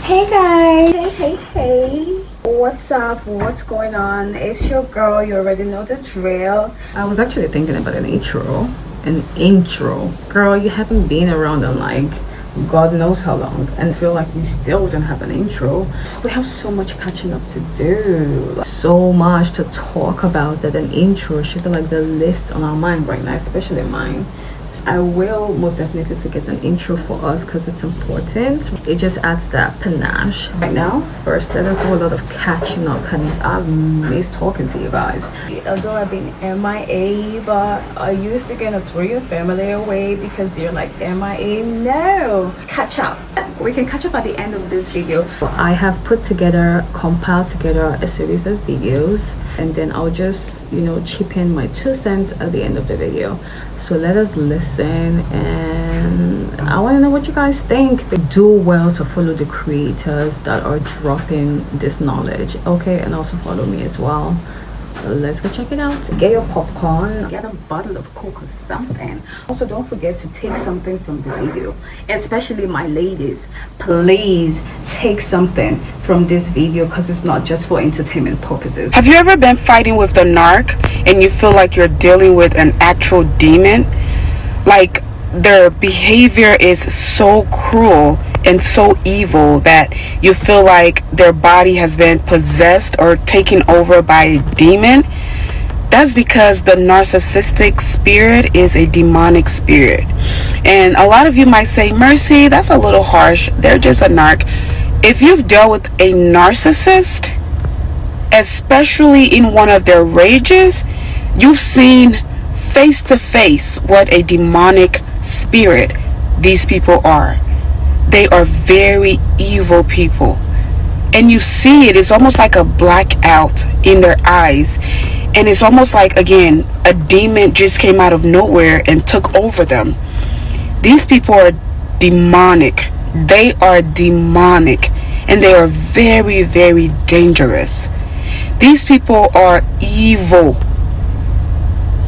Hey guys, hey, what's up, what's going on? It's your girl, you already know the drill. I was actually thinking about an intro. Girl, you haven't been around in like God knows how long, and feel like we still don't have an intro. We have so much catching up to do, so much to talk about, that an intro should be like the list on our mind right now, especially mine. I will most definitely say get an intro for us because it's important. It just adds that panache. Right now, first let us do a lot of catching up, honey. I've missed talking to you guys. Although I've been MIA, but are you still gonna throw your family away because they're like MIA? No, catch up. We can catch up at the end of this video. I have compiled together a series of videos, and then I'll just chip in my 2 cents at the end of the video. So let us listen, and I want to know what you guys think. Do well to follow the creators that are dropping this knowledge, okay? And also follow me as well. Let's go check it out. Get your popcorn, get a bottle of Coke or something. Also, don't forget to take something from the video, especially my ladies. Please take something from this video because it's not just for entertainment purposes. Have you ever been fighting with the narc and you feel like you're dealing with an actual demon? Like their behavior is so cruel and so evil that you feel like their body has been possessed or taken over by a demon. That's because the narcissistic spirit is a demonic spirit. And a lot of you might say, Mercy, that's a little harsh. They're just a narc. If you've dealt with a narcissist, especially in one of their rages, you've seen face to face what a demonic spirit these people are. They are very evil people, and you see it's almost like a blackout in their eyes, and it's almost like, again, a demon just came out of nowhere and took over them. These people are demonic. They are demonic, and they are very, very dangerous. These people are evil.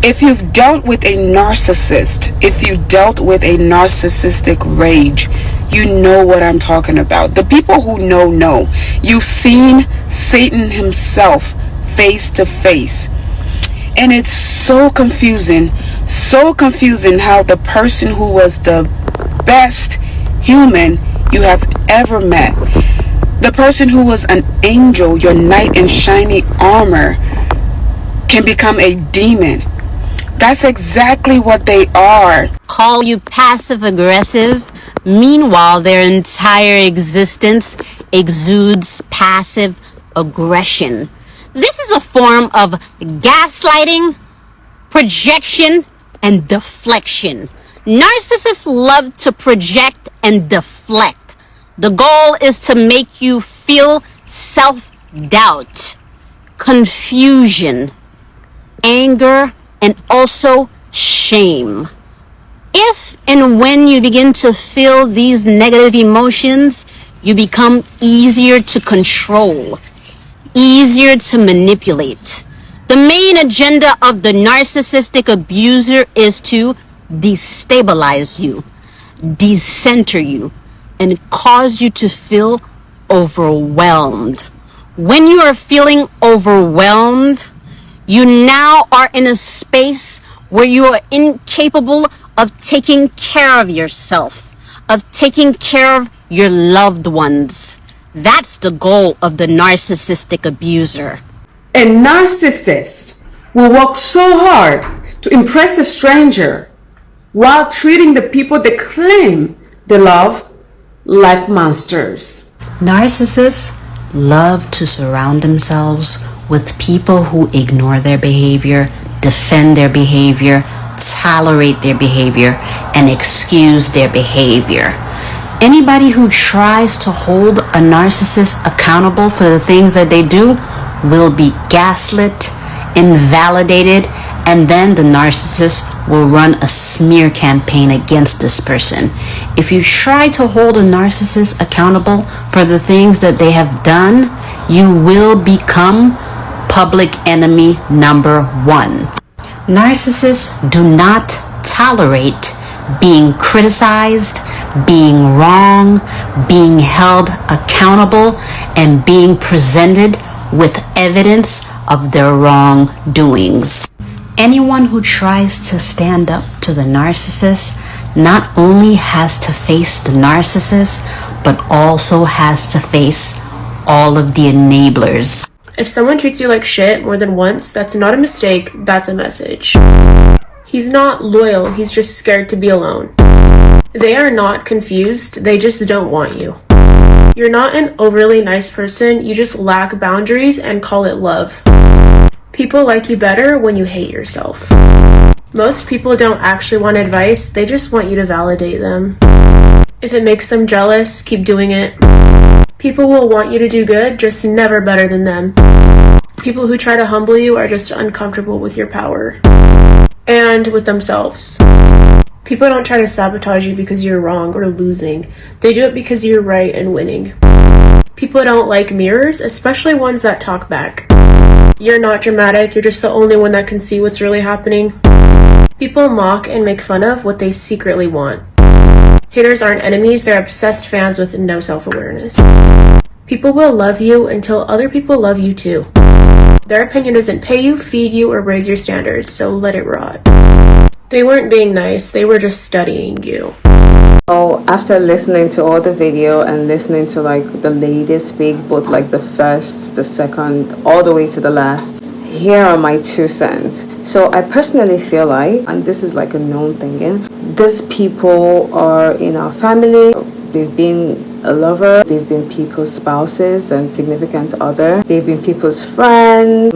If you've dealt with a narcissist, if you dealt with a narcissistic rage, you know what I'm talking about. The people who know. You've seen Satan himself face to face. And it's so confusing how the person who was the best human you have ever met, the person who was an angel, your knight in shiny armor, can become a demon. That's exactly what they are. Call you passive aggressive. Meanwhile, their entire existence exudes passive aggression. This is a form of gaslighting, projection, and deflection. Narcissists love to project and deflect. The goal is to make you feel self-doubt, confusion, anger, and also shame. If and when you begin to feel these negative emotions, you become easier to control, easier to manipulate. The main agenda of the narcissistic abuser is to destabilize you, decenter you, and cause you to feel overwhelmed. When you are feeling overwhelmed, you now are in a space where you are incapable of taking care of yourself, of taking care of your loved ones. That's the goal of the narcissistic abuser. A narcissist will work so hard to impress a stranger while treating the people they claim they love like monsters. Narcissists love to surround themselves with people who ignore their behavior, defend their behavior, tolerate their behavior, and excuse their behavior. Anybody who tries to hold a narcissist accountable for the things that they do will be gaslit, invalidated, and then the narcissist will run a smear campaign against this person. If you try to hold a narcissist accountable for the things that they have done, you will become public enemy number 1. Narcissists do not tolerate being criticized, being wrong, being held accountable, and being presented with evidence of their wrongdoings. Anyone who tries to stand up to the narcissist not only has to face the narcissist, but also has to face all of the enablers. If someone treats you like shit more than once, that's not a mistake, that's a message. He's not loyal, he's just scared to be alone. They are not confused, they just don't want you. You're not an overly nice person, you just lack boundaries and call it love. People like you better when you hate yourself. Most people don't actually want advice, they just want you to validate them. If it makes them jealous, keep doing it. People will want you to do good, just never better than them. People who try to humble you are just uncomfortable with your power. And with themselves. People don't try to sabotage you because you're wrong or losing. They do it because you're right and winning. People don't like mirrors, especially ones that talk back. You're not dramatic, you're just the only one that can see what's really happening. People mock and make fun of what they secretly want. Haters aren't enemies, they're obsessed fans with no self-awareness. People will love you until other people love you too. Their opinion doesn't pay you, feed you, or raise your standards, so let it rot. They weren't being nice, they were just studying you. So after listening to all the video and listening to like the ladies speak, both like the first, the second, all the way to the last, here are my 2 cents. So I personally feel like, and this is like a known thing, these people are in our family. They've been a lover, they've been people's spouses and significant other, they've been people's friends,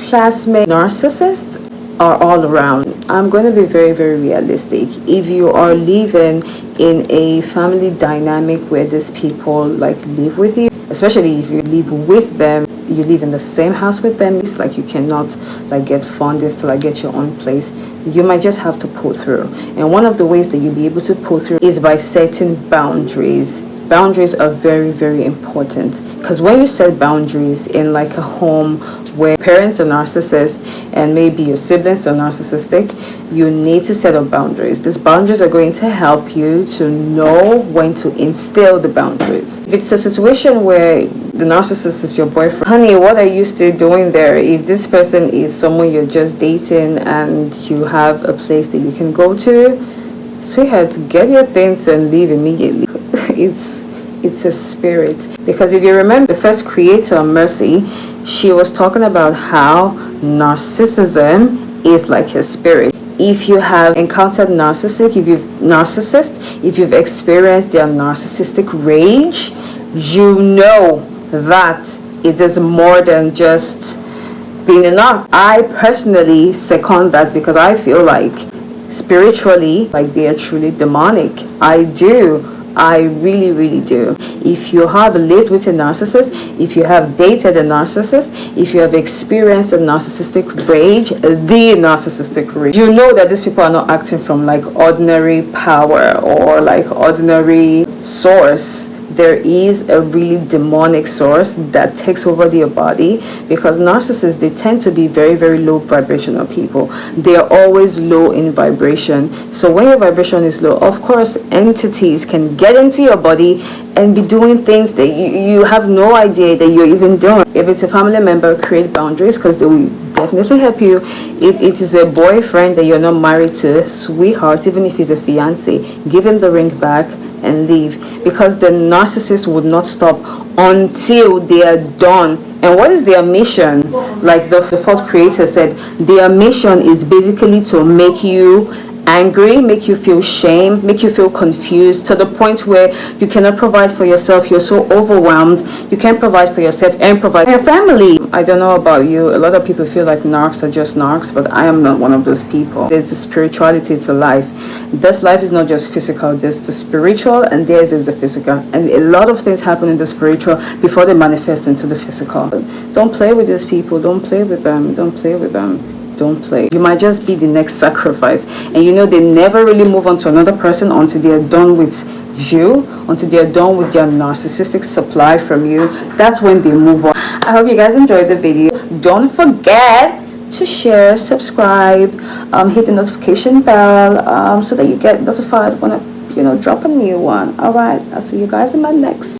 classmates. Narcissists are all around. I'm going to be very, very realistic. If you are living in a family dynamic where these people like live with you, especially if you live with them, you live in the same house with them, it's like you cannot like get funders to like get your own place. You might just have to pull through, and one of the ways that you'll be able to pull through is by setting boundaries. Boundaries are very, very important, because when you set boundaries in like a home where parents are narcissists and maybe your siblings are narcissistic, you need to set up boundaries. These boundaries are going to help you to know when to instill the boundaries. If it's a situation where the narcissist is your boyfriend, honey, what are you still doing there? If this person is someone you're just dating and you have a place that you can go to, sweetheart, get your things and leave immediately. It's a spirit. Because if you remember the first creator, Mercy, she was talking about how narcissism is like a spirit. If you have encountered narcissist, if you've experienced their narcissistic rage, you know that it is more than just being enough. I personally second that, because I feel like spiritually, like they are truly demonic. I really, really do. If you have lived with a narcissist, if you have dated a narcissist, if you have experienced a narcissistic rage, you know that these people are not acting from like ordinary power or like ordinary source. There is a really demonic source that takes over their body, because narcissists, they tend to be very, very low vibrational people. They are always low in vibration. So when your vibration is low, of course entities can get into your body and be doing things that you have no idea that you're even doing. If it's a family member, create boundaries, because they will definitely help you. If it is a boyfriend that you're not married to, sweetheart, even if he's a fiance, give him the ring back and leave, because the narcissist would not stop until they are done. And what is their mission? Like the fourth creator said, their mission is basically to make you angry, make you feel shame, make you feel confused, to the point where you cannot provide for yourself. You're so overwhelmed, you can't provide for yourself and provide for your family. I don't know about you, a lot of people feel like narcs are just narcs, but I am not one of those people. There's a spirituality to life. This life is not just physical, there's the spiritual and theirs is the physical, and a lot of things happen in the spiritual before they manifest into the physical. Don't play with these people, don't play with them, don't play with them. Don't play. You might just be the next sacrifice, and you know they never really move on to another person until they're done with you, until they're done with their narcissistic supply from you. That's when they move on. I hope you guys enjoyed the video. Don't forget to share, subscribe, hit the notification bell so that you get notified when I drop a new one. All right, I'll see you guys in my next